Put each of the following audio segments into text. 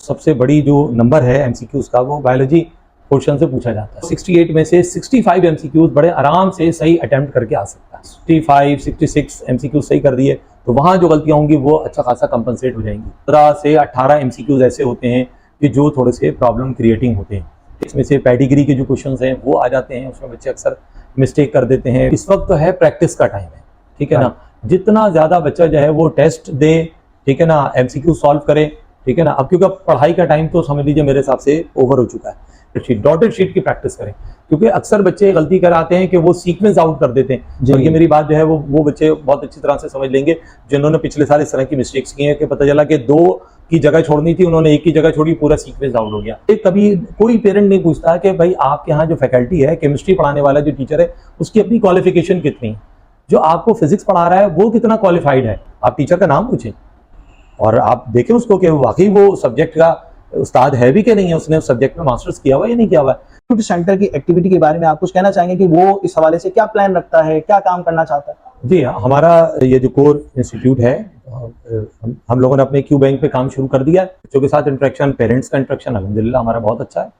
सबसे बड़ी जो नंबर है एमसीक्यूज का वो बायोलॉजी पोर्शन से पूछा जाता है। 68 में से 65 एमसीक्यूज बड़े आराम से सही अटेम्प्ट करके आ सकता है। 65, 66 एमसीक्यूज सही कर दिए तो वहां जो गलतियां होंगी वो अच्छा खासा कंपनसेट हो जाएंगी। 15 से 18 एमसीक्यूज ऐसे होते हैं कि जो थोड़े से प्रॉब्लम क्रिएटिंग होते हैं। इसमें से पेडिग्री के जो क्वेश्चन हैं वो आ जाते हैं, उसमें बच्चे अक्सर मिस्टेक कर देते हैं। इस वक्त तो है प्रैक्टिस का टाइम है, ठीक है ना। जितना ज्यादा बच्चा जो है वो टेस्ट दे, ठीक है ना, एमसीक्यू सॉल्व करे, ठीक है ना। अब क्योंकि पढ़ाई का टाइम तो समझ लीजिए मेरे हिसाब से ओवर हो चुका है। डॉटेड शीट की प्रैक्टिस करें, क्योंकि अक्सर बच्चे गलती कराते हैं कि वो सीक्वेंस आउट कर देते हैं। और ये मेरी बात जो है वो बच्चे बहुत अच्छी तरह से समझ लेंगे जिन्होंने पिछले साल इस तरह की मिस्टेक्स की हैं कि पता चला कि 2 की जगह छोड़नी थी, उन्होंने 1 की जगह छोड़ी, पूरा सीक्वेंस आउट हो गया। कभी कोई पेरेंट नहीं पूछता कि भाई आपके यहाँ जो फैकल्टी है, केमिस्ट्री पढ़ाने वाला जो टीचर है, उसकी अपनी क्वालिफिकेशन कितनी है। जो आपको फिजिक्स पढ़ा रहा है वो कितना क्वालिफाइड है, आप टीचर का नाम पूछें और आप देखें उसको कि वाकई वो सब्जेक्ट का उस्ताद है भी कि नहीं है, उसने उस सब्जेक्ट में मास्टर्स किया हुआ या नहीं किया हुआ है। सेंटर की एक्टिविटी के बारे में आप कुछ कहना चाहेंगे कि वो इस हवाले से क्या प्लान रखता है, क्या काम करना चाहता है? जी हाँ, हमारा ये जो कोर इंस्टीट्यूट है, हम लोगों ने अपने क्यू बैंक पे काम शुरू कर दिया है। बच्चों के साथ इंटरेक्शन, पेरेंट्स का इंटरेक्शन अल्हम्दुलिल्लाह हमारा बहुत अच्छा है।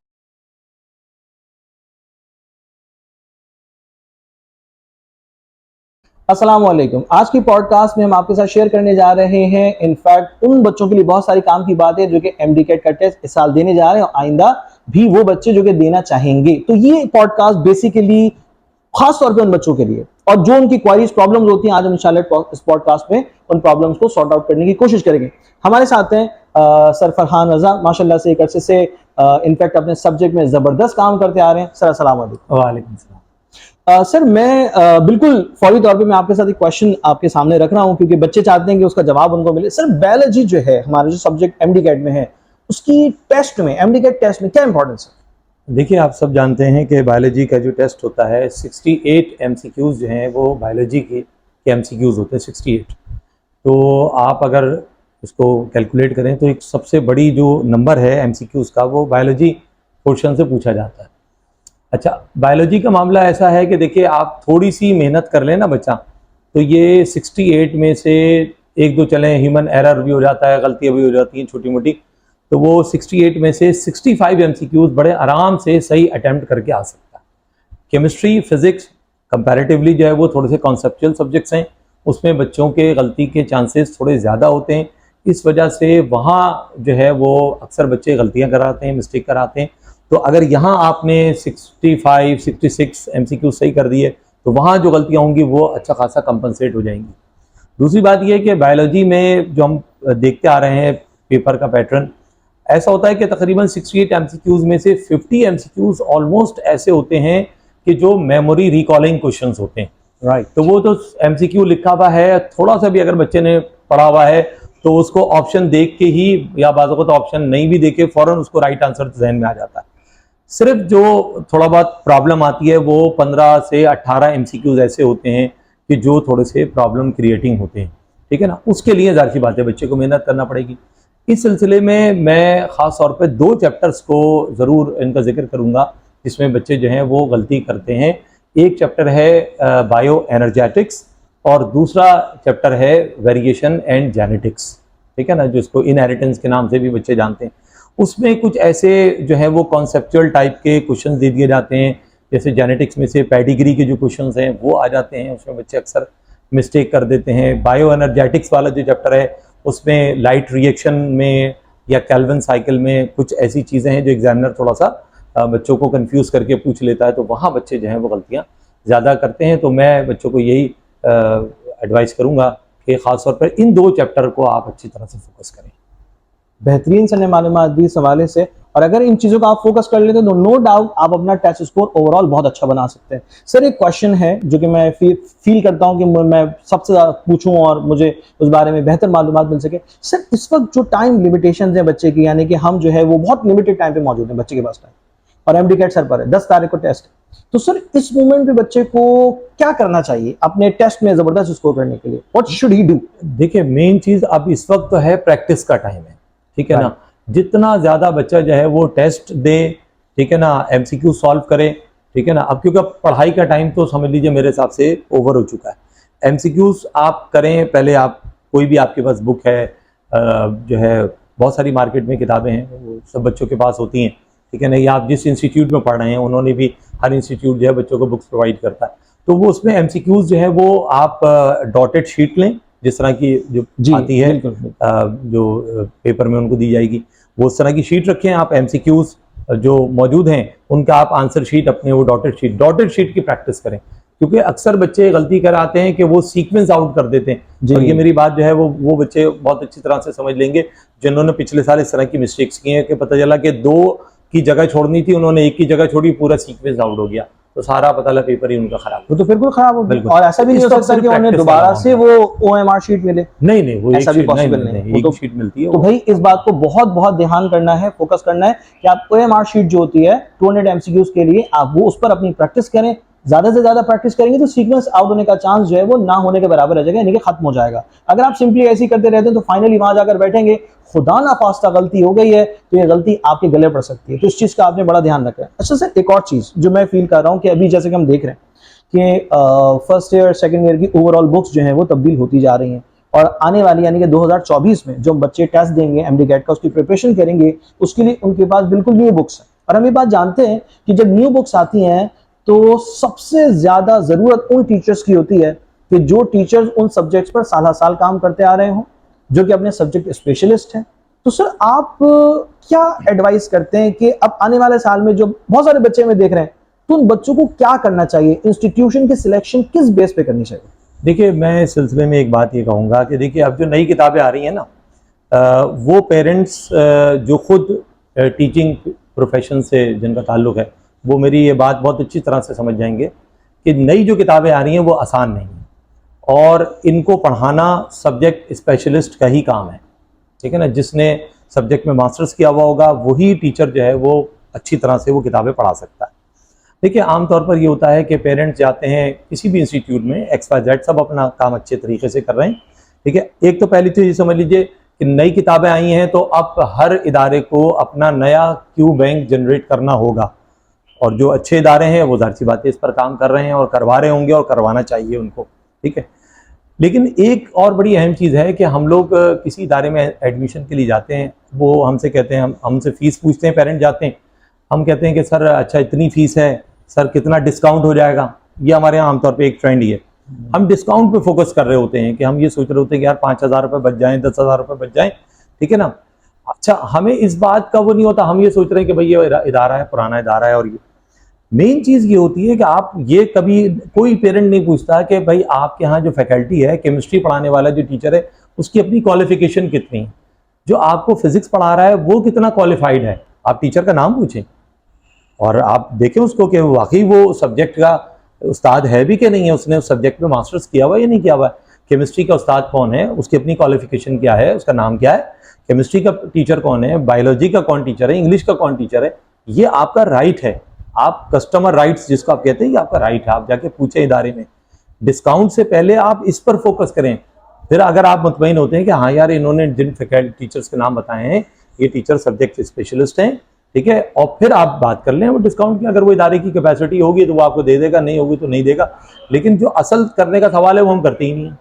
अस्सलाम वालेकुम। आज की पॉडकास्ट में हम आपके साथ शेयर करने जा रहे हैं इनफैक्ट उन बच्चों के लिए बहुत सारी काम की बात है जो कि एमडीकेट का टेस्ट इस साल देने जा रहे हैं और आइंदा भी वो बच्चे जो कि देना चाहेंगे। तो ये पॉडकास्ट बेसिकली खास तौर पे उन बच्चों के लिए और जो उनकी क्वारीज प्रॉब्लम्स होती हैं, आज हम इंशाल्लाह इस पॉडकास्ट में उन प्रॉब्लम्स को सॉर्ट आउट करने की कोशिश करेंगे। हमारे साथ हैं सर फरहान रजा, माशाल्लाह से एक अरसे से इनफैक्ट अपने सब्जेक्ट में जबरदस्त काम करते आ रहे हैं। सर अस्सलाम वालेकुम। वालेकुम सलाम। सर मैं बिल्कुल फौरी तौर पे मैं आपके साथ एक क्वेश्चन आपके सामने रख रहा हूं क्योंकि बच्चे चाहते हैं कि उसका जवाब उनको मिले। सर बायोलॉजी जो है हमारा जो सब्जेक्ट एमडीकेट में है, उसकी टेस्ट में, एमडीकेट टेस्ट में क्या इंपॉर्टेंस है? देखिए, आप सब जानते हैं कि बायोलॉजी का जो टेस्ट होता है 68 एमसीक्यूज जो हैं वो बायोलॉजी के एमसीक्यूज होते हैं 68। तो आप अगर इसको कैलकुलेट करें तो एक सबसे बड़ी जो नंबर है एमसीक्यूज का वो बायोलॉजी पोर्शन से पूछा जाता है। अच्छा, बायोलॉजी का मामला ऐसा है कि देखिए आप थोड़ी सी मेहनत कर लें ना बच्चा, तो ये 68 में से 1-2 चलें, ह्यूमन एरर भी हो जाता है, गलतियाँ भी हो जाती हैं छोटी मोटी, तो वो 68 में से 65 एमसीक्यूज बड़े आराम से सही अटेम्प्ट करके आ सकता है। केमिस्ट्री, फिजिक्स कंपैरेटिवली जो है वो थोड़े से कॉन्सेप्चुअल सब्जेक्ट्स हैं, उसमें बच्चों के गलती के चांसेस थोड़े ज़्यादा होते हैं। इस वजह से वहाँ जो है वो अक्सर बच्चे गलतियाँ कराते हैं, मिस्टेक कराते हैं। तो अगर यहाँ आपने 65, 66 एमसीक्यू सही कर दिए तो वहाँ जो गलतियाँ होंगी वो अच्छा खासा कंपनसेट हो जाएंगी। दूसरी बात यह है कि बायोलॉजी में जो हम देखते आ रहे हैं पेपर का पैटर्न ऐसा होता है कि तकरीबन 68 एमसीक्यूज में से 50 एमसीक्यूज ऑलमोस्ट ऐसे होते हैं कि जो मेमोरी रिकॉलिंग क्वेश्चंस होते हैं। राइट। तो वो तो एमसीक्यू लिखा हुआ है, थोड़ा सा भी अगर बच्चे ने पढ़ा हुआ है तो उसको ऑप्शन देख के ही या बाज़ों को तो ऑप्शन नहीं भी देखे फौरन उसको राइट आंसर जहन में आ जाता है। सिर्फ जो थोड़ा बहुत प्रॉब्लम आती है वो 15 से 18 एमसीक्यूज ऐसे होते हैं कि जो थोड़े से प्रॉब्लम क्रिएटिंग होते हैं, ठीक है ना। उसके लिए जाहिर सी बात है बच्चे को मेहनत करना पड़ेगी। इस सिलसिले में मैं ख़ास तौर पे 2 चैप्टर्स को ज़रूर इनका जिक्र करूँगा जिसमें बच्चे जो हैं वो गलती करते हैं। एक चैप्टर है बायो एनर्जेटिक्स और दूसरा चैप्टर है वेरिएशन एंड जेनेटिक्स, ठीक है ना, जिसको इनहेरिटेंस के नाम से भी बच्चे जानते हैं। उसमें कुछ ऐसे जो है वो कॉन्सेप्चुअल टाइप के क्वेश्चंस दे दिए जाते हैं, जैसे जेनेटिक्स में से पेडिग्री के जो क्वेश्चंस हैं वो आ जाते हैं, उसमें बच्चे अक्सर मिस्टेक कर देते हैं। बायो एनर्जेटिक्स वाला जो चैप्टर है उसमें लाइट रिएक्शन में या कैल्विन साइकिल में कुछ ऐसी चीज़ें हैं जो एग्जामिनर थोड़ा सा बच्चों को कंफ्यूज करके पूछ लेता है, तो वहाँ बच्चे जो हैं वो गलतियाँ ज़्यादा करते हैं। तो मैं बच्चों को यही एडवाइस करूँगा कि ख़ास तौर पर इन 2 चैप्टर को आप अच्छी तरह से फोकस करें। बेहतरीन सर ने मालूमात दी इस हवाले से, और अगर इन चीज़ों का आप फोकस कर लेते हैं तो नो डाउट आप अपना टेस्ट स्कोर ओवरऑल बहुत अच्छा बना सकते हैं। सर एक क्वेश्चन है जो कि मैं फील करता हूं कि मैं सबसे ज़्यादा पूछूं और मुझे उस बारे में बेहतर मालूमात मिल सके। सर इस वक्त जो टाइम लिमिटेशन है बच्चे की, यानी कि हम जो है वो बहुत लिमिटेड टाइम पे मौजूद हैं बच्चे के पास टाइम, और एमडीकेट सर पर है 10 तारीख को टेस्ट है। तो सर इस मोमेंट पे बच्चे को क्या करना चाहिए अपने टेस्ट में जबरदस्त स्कोर करने के लिए? What should he do? देखिए, मेन चीज़ अब इस वक्त तो है प्रैक्टिस का टाइम है, ठीक है ना। जितना ज़्यादा बच्चा जो है वो टेस्ट दे, ठीक है ना, एमसीक्यू सॉल्व करे, ठीक है ना। अब क्योंकि पढ़ाई का टाइम तो समझ लीजिए मेरे हिसाब से ओवर हो चुका है। एमसीक्यूज आप करें, पहले आप कोई भी आपके पास बुक है जो है बहुत सारी मार्केट में किताबें हैं, वो सब बच्चों के पास होती हैं, ठीक है ना। या आप जिस इंस्टीट्यूट में पढ़ रहे हैं उन्होंने भी, हर इंस्टीट्यूट जो है बच्चों को बुक्स प्रोवाइड करता है, तो वो उसमें एमसीक्यूज जो है वो आप डॉटेड शीट लें, जिस तरह की जो आती है जो पेपर में उनको दी जाएगी, वो उस तरह की शीट रखें। आप एमसीक्यूज जो मौजूद हैं उनका आप आंसर शीट अपने वो डॉटेड शीट की प्रैक्टिस करें, क्योंकि अक्सर बच्चे गलती कराते हैं कि वो सीक्वेंस आउट कर देते हैं। और ये मेरी बात जो है वो बच्चे बहुत अच्छी तरह से समझ लेंगे जिन्होंने पिछले साल इस तरह की मिस्टेक्स की हैं कि पता चला कि 2 की जगह छोड़नी थी, उन्होंने 1 की जगह छोड़ी, पूरा सीक्वेंस आउट हो गया, तो सारा पता लगा पेपर ही उनका खराब वो तो बिल्कुल खराब हो गया। बिल्कुल। और ऐसा भी नहीं हो सकता कि उन्हें दोबारा से वो ओएमआर शीट मिले, नहीं वो ऐसा भी पॉसिबल नहीं, एक शीट मिलती है। तो भाई इस बात को बहुत बहुत ध्यान करना है, फोकस करना है कि आप ओएमआर शीट जो होती है 200 एमसीक्यूज के लिए, आप वो उस पर अपनी प्रैक्टिस करें। ज्यादा से ज्यादा प्रैक्टिस करेंगे तो सीक्वेंस आउट होने का चांस जो है वो ना होने के बराबर रह जाएगा, यानी कि खत्म हो जाएगा। अगर आप सिंपली ऐसे ही करते रहते हैं तो फाइनली वहां जाकर बैठेंगे, खुदा ना खास्ता गलती हो गई है तो ये गलती आपके गले पड़ सकती है, तो इस चीज का आपने बड़ा ध्यान रखा है। अच्छा सर, एक और चीज जो मैं फील कर रहा हूँ कि अभी जैसे कि हम देख रहे हैं कि फर्स्ट ईयर सेकंड ईयर की ओवरऑल बुक्स जो है वो तब्दील होती जा रही हैं, और आने वाली यानी कि 2024 में जो बच्चे टेस्ट देंगे एमडी कैट का, उसकी प्रिपरेशन करेंगे, उसके लिए उनके पास बिल्कुल न्यू बुक्स है। और हम ये बात जानते हैं कि जब न्यू बुक्स आती हैं तो सबसे ज्यादा जरूरत उन टीचर्स की होती है कि जो टीचर्स उन सब्जेक्ट्स पर साल काम करते आ रहे हों, जो कि अपने सब्जेक्ट स्पेशलिस्ट हैं। तो सर आप क्या एडवाइस करते हैं कि अब आने वाले साल में जो बहुत सारे बच्चे में देख रहे हैं, तो उन बच्चों को क्या करना चाहिए, इंस्टीट्यूशन की सिलेक्शन किस बेस पे करनी चाहिए? देखिए, मैं इस सिलसिले में एक बात ये कहूँगा कि देखिए अब जो नई किताबें आ रही हैं ना, वो पेरेंट्स जो खुद टीचिंग प्रोफेशन से जिनका ताल्लुक है, वो मेरी ये बात बहुत अच्छी तरह से समझ जाएंगे कि नई जो किताबें आ रही हैं वो आसान नहीं है, और इनको पढ़ाना सब्जेक्ट स्पेशलिस्ट का ही काम है, ठीक है ना। जिसने सब्जेक्ट में मास्टर्स किया हुआ होगा वही टीचर जो है वो अच्छी तरह से वो किताबें पढ़ा सकता है। देखिए, आमतौर पर ये होता है कि पेरेंट्स जाते हैं किसी भी इंस्टीट्यूट में, XYZ सब अपना काम अच्छे तरीके से कर रहे हैं, ठीक है। एक तो पहली चीज़ समझ लीजिए कि नई किताबें आई हैं तो अब हर इदारे को अपना नया क्यू बैंक जनरेट करना होगा, और जो अच्छे इदारे हैं वो ज़ाहिर सी बात है इस पर काम कर रहे हैं और करवा रहे होंगे और करवाना चाहिए उनको, ठीक है। लेकिन एक और बड़ी अहम चीज़ है कि हम लोग किसी इदारे में एडमिशन के लिए जाते हैं, वो हमसे कहते हैं, हमसे फ़ीस पूछते हैं, पेरेंट जाते हैं, हम कहते हैं कि सर अच्छा इतनी फ़ीस है, सर कितना डिस्काउंट हो जाएगा। ये हमारे यहाँ आमतौर पे एक ट्रेंड ही है, हम डिस्काउंट पे फोकस कर रहे होते हैं कि हम ये सोच रहे होते हैं कि यार 5,000 रुपये बच जाएँ, 10,000 रुपये बच जाएँ, ठीक है ना। अच्छा, हमें इस बात का वो नहीं होता, हम ये सोच रहे हैं कि भाई ये इदारा है, पुराना इदारा है। और ये मेन चीज़ ये होती है कि आप ये कभी कोई पेरेंट नहीं पूछता कि भाई आपके यहाँ जो फैकल्टी है, केमिस्ट्री पढ़ाने वाला जो टीचर है, उसकी अपनी क्वालिफिकेशन कितनी है, जो आपको फिजिक्स पढ़ा रहा है वो कितना क्वालिफाइड है। आप टीचर का नाम पूछें और आप देखें उसको कि वाकई वो सब्जेक्ट का उस्ताद है भी कि नहीं है, उसने उस सब्जेक्ट में मास्टर्स किया हुआ या नहीं किया हुआ है। केमिस्ट्री का उस्ताद कौन है, उसकी अपनी क्वालिफिकेशन क्या है, उसका नाम क्या है, केमिस्ट्री का टीचर कौन है, बायोलॉजी का कौन टीचर है, इंग्लिश का कौन टीचर है। ये आपका राइट है, आप कस्टमर राइट्स जिसको आप कहते हैं, ये आपका राइट है, आप जाके पूछें इदारे में। डिस्काउंट से पहले आप इस पर फोकस करें, फिर अगर आप मुतमईन होते हैं कि हाँ यार इन्होंने जिन फैकल्टी टीचर्स के नाम बताए हैं ये टीचर सब्जेक्ट स्पेशलिस्ट हैं, ठीक है, और फिर आप बात कर लें वो डिस्काउंट की। अगर वो इदारे की कैपेसिटी होगी तो वो आपको दे देगा, नहीं होगी तो नहीं देगा, लेकिन जो असल करने का सवाल है वो हम करते ही नहीं है।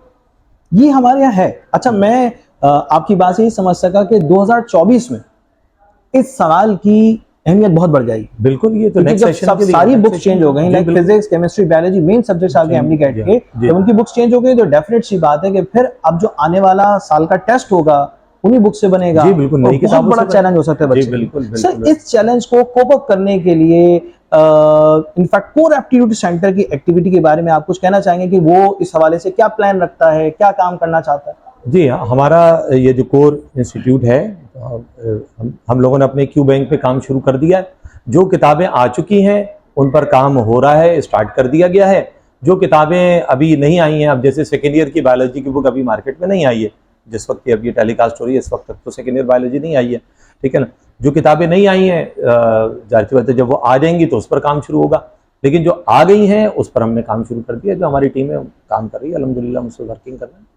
ये हमारे यहाँ है। अच्छा, मैं आपकी बात से ये समझ सका कि 2024 में इस सवाल की अहमियत बहुत बढ़ जाएगी। बिल्कुल, ये तो नेक्स्ट सेशन सब सारी बुक्स चेंज हो गई, like physics, chemistry, biology, main subjects आ गए एमडी कैट के, जब उनकी बुक्स चेंज हो गई तो डेफिनेट सी बात है कि फिर अब जो आने वाला साल का टेस्ट होगा उन्हीं बुक से बनेगा। जी बिल्कुल, नई बहुत बड़ा चैलेंज हो सकता है बच्चे। बिल्कुल, सर, इस चैलेंज को कोप अप करने के लिए इनफैक्ट कोर एप्टीट्यूड सेंटर की एक्टिविटी के बारे में आप कुछ कहना चाहेंगे कि वो इस हवाले से क्या प्लान रखता है, क्या काम करना चाहता है? जी हाँ, हमारा ये जो कोर इंस्टीट्यूट है, हम लोगों ने अपने क्यू बैंक पे काम शुरू कर दिया है। जो किताबें आ चुकी हैं उन पर काम हो रहा है, स्टार्ट कर दिया गया है। जो किताबें अभी नहीं आई हैं, अब जैसे सेकेंड ईयर की बायोलॉजी की बुक अभी मार्केट में नहीं आई है, जिस वक्त अब ये टेलीकास्ट हो रही है इस वक्त तक तो सेकेंड ईयर बायोलॉजी नहीं आई है, ठीक है ना। जो किताबें नहीं आई हैं जाहिर सी बात है जब वो आ जाएंगी तो उस पर काम शुरू होगा, लेकिन जो आ गई हैं उस पर हमने काम शुरू कर दिया। जो हमारी टीम है काम कर रही है, अल्हम्दुलिल्लाह हम उस पर वर्किंग कर रहे हैं।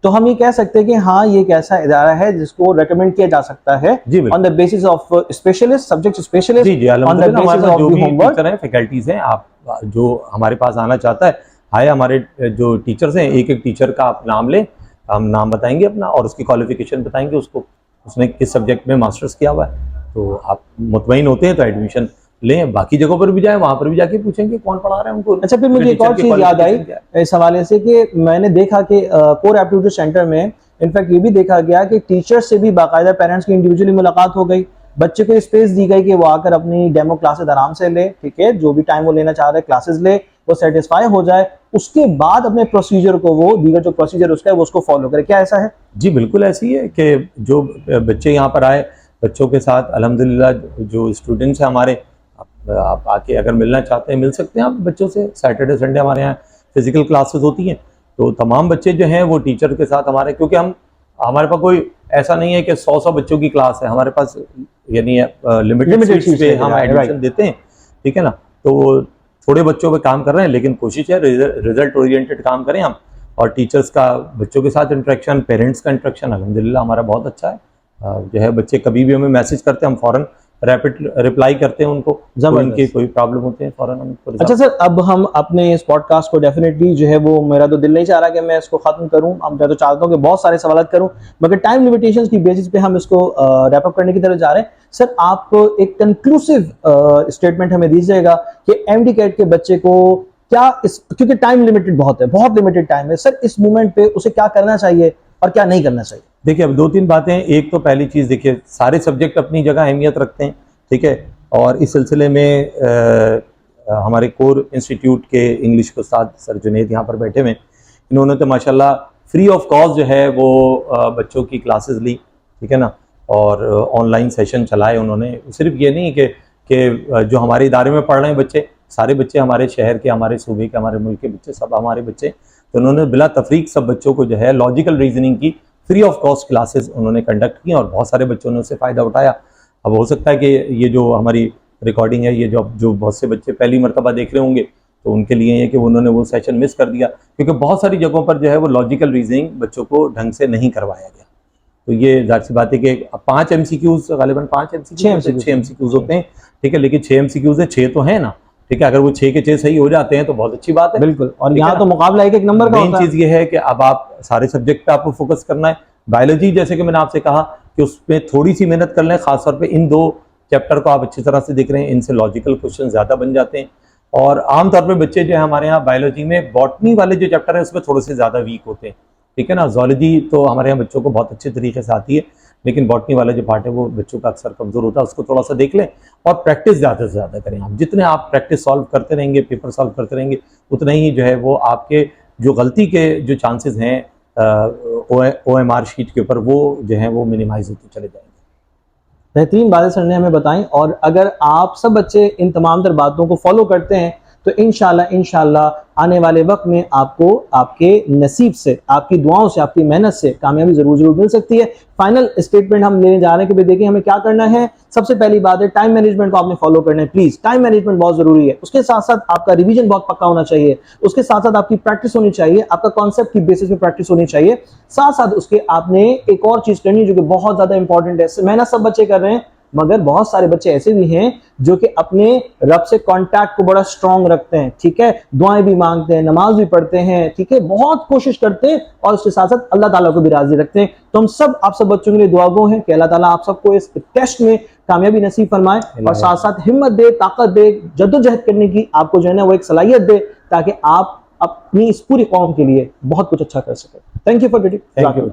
तो हम ये कह सकते हैं कि हाँ, ये एक ऐसा इदारा है जिसको रेकमेंड किया जा सकता है on the basis of specialist, subject specialist. जी जी, अल्हम्दुलिल्लाह हमारे पास जो भी टीचर हैं, फैकल्टीज हैं, आप जो हमारे पास आना चाहता है, हाय हमारे जो टीचर्स हैं, एक एक टीचर का आप नाम लें, हम नाम बताएंगे अपना और उसकी क्वालिफिकेशन बताएंगे उसको, उसने किस सब्जेक्ट में मास्टर्स किया हुआ है, तो आप मुतमईन होते हैं तो एडमिशन लें। बाकी जगहों पर भी जाए, वहां पर भी जाके पूछेंगे कौन पढ़ा रहा है उनको। अच्छा, फिर मुझे एक और चीज याद आई इस हवाले से कि मैंने देखा कि कोर एप्टीट्यूड सेंटर में इनफैक्ट ये भी देखा गया कि टीचर से भी बाकायदा पेरेंट्स की इंडिविजुअली मुलाकात हो गई, बच्चे को स्पेस दी गई कि वो आकर अपनी डेमो क्लासेस आराम से ले, ठीक है, जो भी टाइम वो लेना चाह रहे हैं क्लासेस ले, वो सेटिस्फाई हो जाए, उसके बाद अपने प्रोसीजर को, वो दीगर जो प्रोसीजर उसका है वो उसको फॉलो करे। क्या ऐसा है? जी बिल्कुल ऐसी है कि जो बच्चे यहाँ पर आए, बच्चों के साथ अल्हम्दुलिल्लाह जो स्टूडेंट्स हैं हमारे, आप आके अगर मिलना चाहते हैं मिल सकते हैं आप बच्चों से। सैटरडे संडे हमारे यहाँ फिजिकल क्लासेस होती हैं, तो तमाम बच्चे जो हैं वो टीचर के साथ हमारे, क्योंकि हमारे पास कोई ऐसा नहीं है कि 100 बच्चों की क्लास है हमारे पास, यानी लिमिटेड सीट्स पे हम एडमिशन देते हैं, ठीक है ना। तो थोड़े बच्चों पे काम कर रहे हैं, लेकिन कोशिश है रिजल्ट ओरिएंटेड काम करें हम, और टीचर्स का बच्चों के साथ इंटरेक्शन, पेरेंट्स का इंटरेक्शन अल्हम्दुलिल्लाह हमारा बहुत अच्छा है। जो है बच्चे कभी भी हमें मैसेज करते हैं, हम फौरन रैपिड रिप्लाई करते हैं उनको, जब उनकी कोई प्रॉब्लम होती है फौरन हम उनको। अच्छा सर, अब हम अपने इस पॉडकास्ट को डेफिनेटली जो है वो, मेरा तो दिल नहीं चाह रहा कि मैं इसको खत्म करूं, अब मैं तो चाहता हूं कि बहुत सारे सवाल करूं, मगर टाइम लिमिटेशंस की बेसिस पे हम इसको रैप अप करने की तरफ जा रहे हैं। सर, आप एक कंक्लूसिव स्टेटमेंट हमें दीजिएगा कि एमडी कैट के बच्चे को क्या क्योंकि टाइम लिमिटेड बहुत है, बहुत लिमिटेड टाइम है सर, इस मोमेंट पे उसे क्या करना चाहिए और क्या नहीं करना चाहिए? देखिए, अब 2-3 बातें। एक तो पहली चीज़, देखिए सारे सब्जेक्ट अपनी जगह अहमियत रखते हैं, ठीक है, और इस सिलसिले में हमारे कोर इंस्टीट्यूट के इंग्लिश के उस्ताद सर जुनैद यहाँ पर बैठे हुए हैं, इन्होंने तो माशाल्लाह फ्री ऑफ कॉस्ट जो है वो बच्चों की क्लासेस ली, ठीक है ना, और ऑनलाइन सेशन चलाए उन्होंने। सिर्फ ये नहीं कि जो हमारे इदारे में पढ़ रहे हैं बच्चे, सारे बच्चे हमारे शहर के, हमारे सूबे के, हमारे मुल्क के बच्चे, सब हमारे बच्चे, तो उन्होंने बिला तफरीक सब बच्चों को जो है लॉजिकल रीजनिंग की फ्री ऑफ कॉस्ट क्लासेस उन्होंने कंडक्ट की, और बहुत सारे बच्चों ने उससे फ़ायदा उठाया। अब हो सकता है कि ये जो हमारी रिकॉर्डिंग है, ये जो बहुत से बच्चे पहली मरतबा देख रहे होंगे, तो उनके लिए ये कि उन्होंने वो सेशन मिस कर दिया, क्योंकि बहुत सारी जगहों पर जो है वो लॉजिकल रीजनिंग बच्चों को ढंग से नहीं करवाया गया। तो ये जाहिर सी बात है कि 5 MCQs, गालिबन 5 MCQs होते हैं, ठीक है, लेकिन 6 MCQs है, 6 तो है ना, ठीक है, अगर वो 6 के 6 सही हो जाते हैं तो बहुत अच्छी बात है। बिल्कुल, और यहाँ तो मुकाबला एक नंबर का होता है। मेन चीज़ ये है कि अब आप सारे सब्जेक्ट पे आपको फोकस करना है। बायोलॉजी, जैसे कि मैंने आपसे कहा कि उसमें थोड़ी सी मेहनत कर लें, खासतौर पे इन 2 चैप्टर को आप अच्छी तरह से देख रहे हैं, इनसे लॉजिकल क्वेश्चन ज़्यादा बन जाते हैं। और आमतौर पे बच्चे जो है हमारे यहाँ बायोलॉजी में बॉटनी वाले जो चैप्टर है उसमें थोड़े से ज़्यादा वीक होते हैं, ठीक है ना। ज़ूलॉजी तो हमारे यहाँ बच्चों को बहुत अच्छे तरीके से आती है, लेकिन बॉटनी वाला जो पार्ट है वो बच्चों का अक्सर कमज़ोर होता है, उसको थोड़ा सा देख लें और प्रैक्टिस ज़्यादा से ज़्यादा करें। आप जितने आप प्रैक्टिस सॉल्व करते रहेंगे, पेपर सॉल्व करते रहेंगे, उतना ही जो है वो आपके जो गलती के जो चांसेस हैं OMR शीट के ऊपर, वो जो है वो मिनिमाइज होते चले जाएंगे। बेहतरीन बातें सर ने हमें बताई, और अगर आप सब बच्चे इन तमाम तर बातों को फॉलो करते हैं तो इंशाल्लाह आने वाले वक्त में आपको आपके नसीब से, आपकी दुआओं से, आपकी मेहनत से कामयाबी जरूर मिल सकती है। फाइनल स्टेटमेंट हम लेने जा रहे हैं कि भाई देखिए हमें क्या करना है। सबसे पहली बात है, टाइम मैनेजमेंट को आपने फॉलो करना है। प्लीज, टाइम मैनेजमेंट बहुत जरूरी है। उसके साथ साथ आपका रिवीजन बहुत पक्का होना चाहिए, उसके साथ साथ आपकी प्रैक्टिस होनी चाहिए, आपका कॉन्सेप्ट की बेसिस पे प्रैक्टिस होनी चाहिए। साथ साथ उसके आपने एक और चीज करनी है जो कि बहुत ज्यादा इंपॉर्टेंट है। मेहनत सब बच्चे कर रहे हैं, मगर बहुत सारे बच्चे ऐसे भी हैं जो कि अपने रब से कांटेक्ट को बड़ा स्ट्रांग रखते हैं, ठीक है, दुआएं भी मांगते हैं, नमाज भी पढ़ते हैं, ठीक है, बहुत कोशिश करते हैं, और उसके साथ साथ अल्लाह ताला को भी राजी रखते हैं। तो हम सब, आप सब बच्चों के लिए दुआ गो हैं कि अल्लाह ताला आप सबको इस टेस्ट में कामयाबी नसीब फरमाए, और साथ साथ हिम्मत दे, ताकत दे, जद्दोजहद करने की आपको जो है ना वो एक सलाहियत दे, ताकि आप अपनी इस पूरी कौम के लिए बहुत कुछ अच्छा कर सकें। Thank you for thank you.